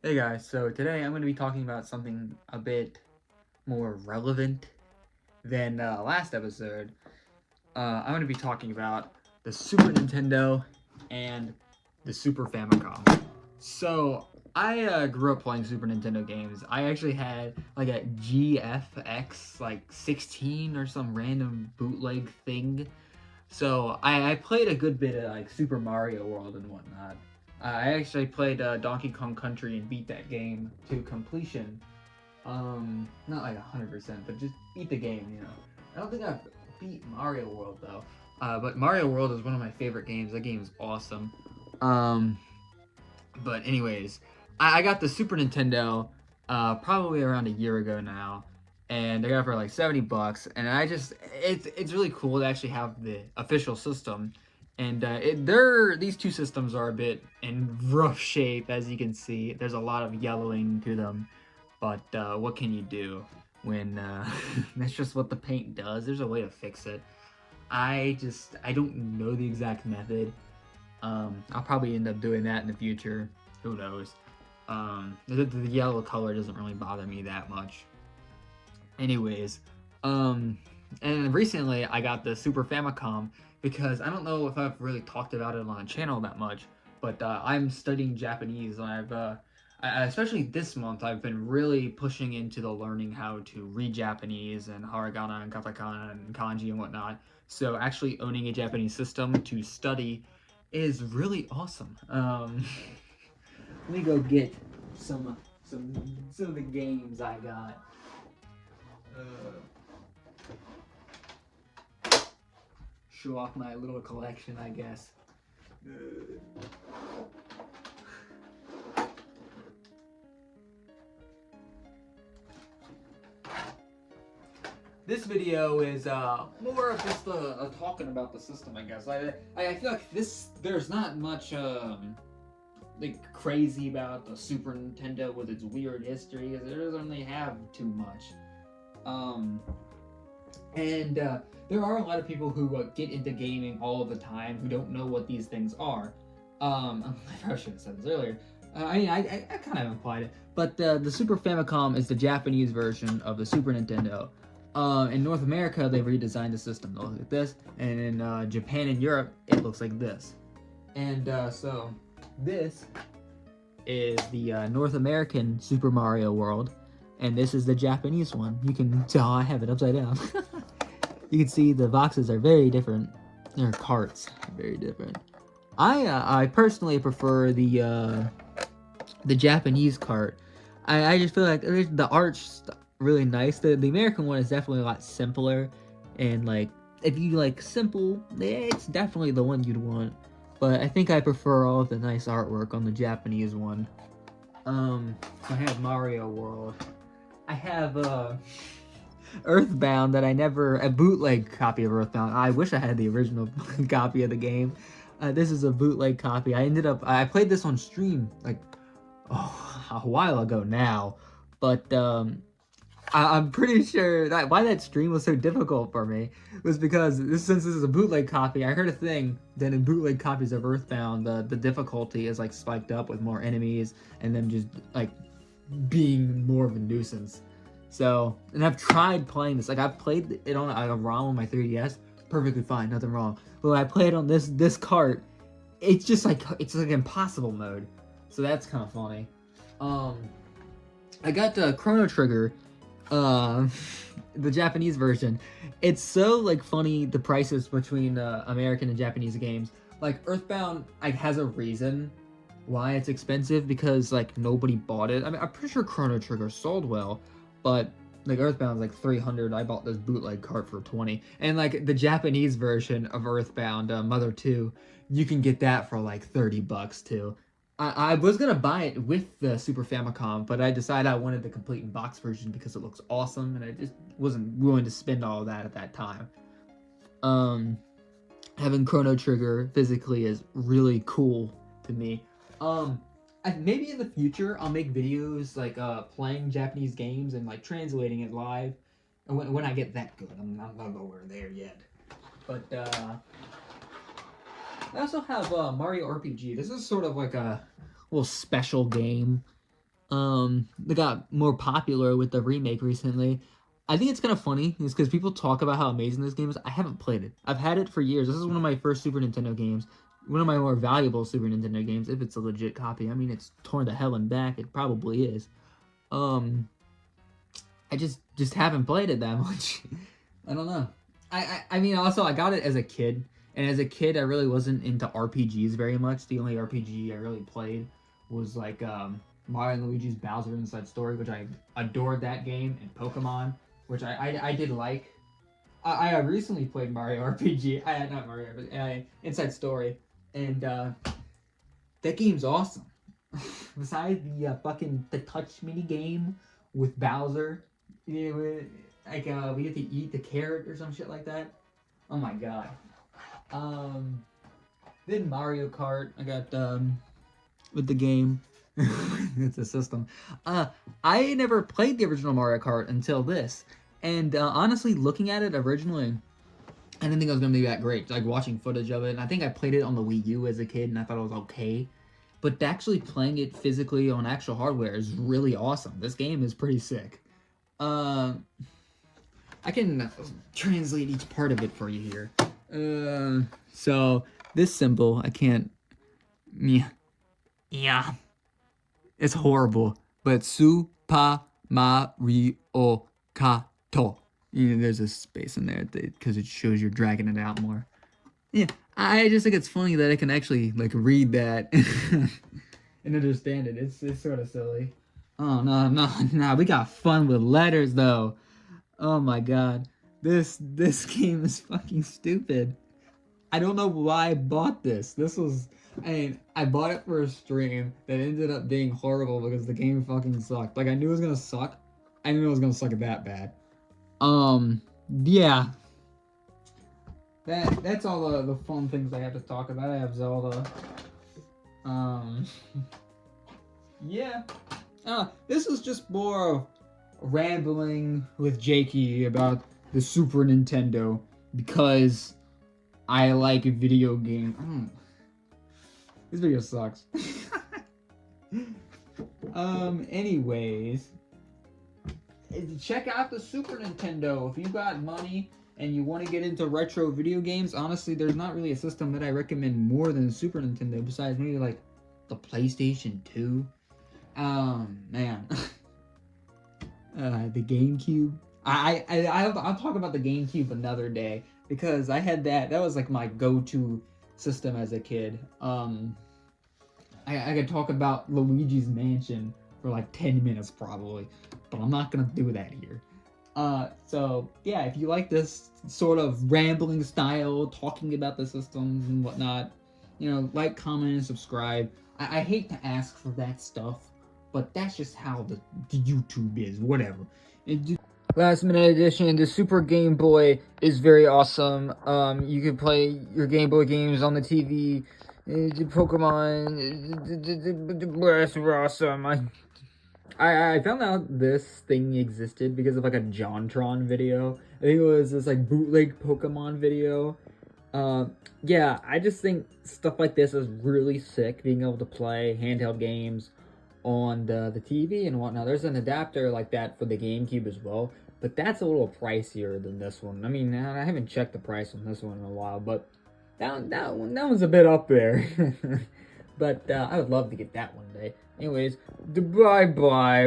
Hey guys, so today I'm going to be talking about something a bit more relevant than last episode. I'm going to be talking about the Super Nintendo and the Super Famicom. So, I grew up playing Super Nintendo games. I actually had like a GFX like 16 or some random bootleg thing. So, I played a good bit of like Super Mario World and whatnot. I actually played Donkey Kong Country and beat that game to completion. Not like 100%, but just beat the game, you know. I don't think I've beat Mario World though. But Mario World is one of my favorite games. That game is awesome. Um, but anyways, I got the Super Nintendo probably around a year ago now, and I got it for like $70, and it's really cool to actually have the official system. And these two systems are a bit in rough shape, as you can see. There's a lot of yellowing to them, but what can you do when that's just what the paint does? There's a way to fix it. I don't know the exact method. I'll probably end up doing that in the future. Who knows? The yellow color doesn't really bother me that much. Anyways, and recently I got the Super Famicom because I don't know if I've really talked about it on the channel that much, but I'm studying Japanese and especially this month, I've been really pushing into the learning how to read Japanese and hiragana and katakana and kanji and whatnot. So actually owning a Japanese system to study is really awesome. Let me go get some of the games I got. Show off my little collection, I guess. This video is more of just talking about the system, I guess. I feel like there's not much like crazy about the Super Nintendo with its weird history. It doesn't really have too much. And there are a lot of people who get into gaming all of the time who don't know what these things are. I probably should have said this earlier. I kind of implied it, but the Super Famicom is the Japanese version of the Super Nintendo. In North America, they redesigned the system. They'll look like this, and in Japan and Europe, it looks like this. And so this is the North American Super Mario World, and this is the Japanese one. You can tell I have it upside down. You can see the boxes are very different. Their carts are very different. I personally prefer the Japanese cart. I just feel like the art's really nice. The American one is definitely a lot simpler, and like if you like simple, it's definitely the one you'd want. But I think I prefer all of the nice artwork on the Japanese one. I have Mario World. I have Earthbound that a bootleg copy of Earthbound. I wish I had the original copy of the game. This is a bootleg copy. I played this on stream like a while ago now, but I'm pretty sure that why that stream was so difficult for me was because since this is a bootleg copy, I heard a thing that in bootleg copies of Earthbound, the difficulty is like spiked up with more enemies and them just like being more of a nuisance. So, and I've tried playing this. Like I've played it on a ROM on my 3DS, perfectly fine, nothing wrong. But when I play it on this cart, it's just like impossible mode. So that's kind of funny. I got Chrono Trigger, the Japanese version. It's so like funny the prices between American and Japanese games. Like Earthbound, like has a reason why it's expensive because like nobody bought it. I mean, I'm pretty sure Chrono Trigger sold well, but like Earthbound's like 300. I bought this bootleg cart for 20, and like the Japanese version of Earthbound, Mother 2, you can get that for like $30 too. I was gonna buy it with the Super Famicom, but I decided I wanted the complete in box version because it looks awesome, and I just wasn't willing to spend all of that at that time. Having Chrono Trigger physically is really cool to me. Maybe in the future I'll make videos like playing Japanese games and like translating it live. And when I get that good, I'm not nowhere there yet. But I also have Mario RPG. This is sort of like a little special game. They got more popular with the remake recently. I think it's kind of funny is because people talk about how amazing this game is. I haven't played it. I've had it for years. This is one of my first Super Nintendo games. One of my more valuable Super Nintendo games, if it's a legit copy. I mean, it's torn to hell and back. It probably is. Um, I just haven't played it that much. I don't know. I mean, also I got it as a kid, and as a kid I really wasn't into RPGs very much. The only RPG I really played was like Mario and Luigi's Bowser Inside Story, which I adored that game, and Pokemon, which I did like. I recently played Mario RPG. I had not Mario, but Inside Story, and that game's awesome. Besides the fucking the touch mini game with Bowser, you know, like we get to eat the carrot or some shit like that. Oh my god. Um, then Mario Kart. I got with the game. It's a system. I never played the original Mario Kart until this, and honestly, looking at it originally, I didn't think it was gonna be that great. Like watching footage of it, and I think I played it on the Wii U as a kid, and I thought it was okay. But actually playing it physically on actual hardware is really awesome. This game is pretty sick. Uh, I can translate each part of it for you here. So this symbol, I can't. Yeah, it's horrible. But Super Mario Kato. You know, there's a space in there because it shows you're dragging it out more. Yeah, I just think it's funny that I can actually like read that and understand it. It's sort of silly. Oh no! We got fun with letters though. Oh my god, this game is fucking stupid. I don't know why I bought this. This was, I mean, I bought it for a stream that ended up being horrible because the game fucking sucked. Like I knew it was gonna suck. I knew it was gonna suck that bad. Yeah. That's all the fun things I have to talk about. I have Zelda. Um, yeah. This is just more rambling with Jakey about the Super Nintendo because I like video games. This video sucks. Anyways, check out the Super Nintendo if you got money and you want to get into retro video games. Honestly, there's not really a system that I recommend more than Super Nintendo besides maybe like the PlayStation 2. Man. The GameCube. I'll talk about the GameCube another day because I had that. That was like my go-to system as a kid. I could talk about Luigi's Mansion for like 10 minutes probably, but I'm not gonna do that here. So yeah, if you like this sort of rambling style, talking about the systems and whatnot, you know, like, comment, and subscribe. I hate to ask for that stuff, but that's just how the YouTube is. Whatever. Last minute edition, the Super Game Boy is very awesome. You can play your Game Boy games on the TV. Pokemon, that's awesome. I found out this thing existed because of like a JonTron video. I think it was this like bootleg Pokemon video. Yeah, I just think stuff like this is really sick, being able to play handheld games on the TV and whatnot. There's an adapter like that for the GameCube as well, but that's a little pricier than this one. I mean, I haven't checked the price on this one in a while, but that one's a bit up there. But I would love to get that one day. Anyways, bye bye.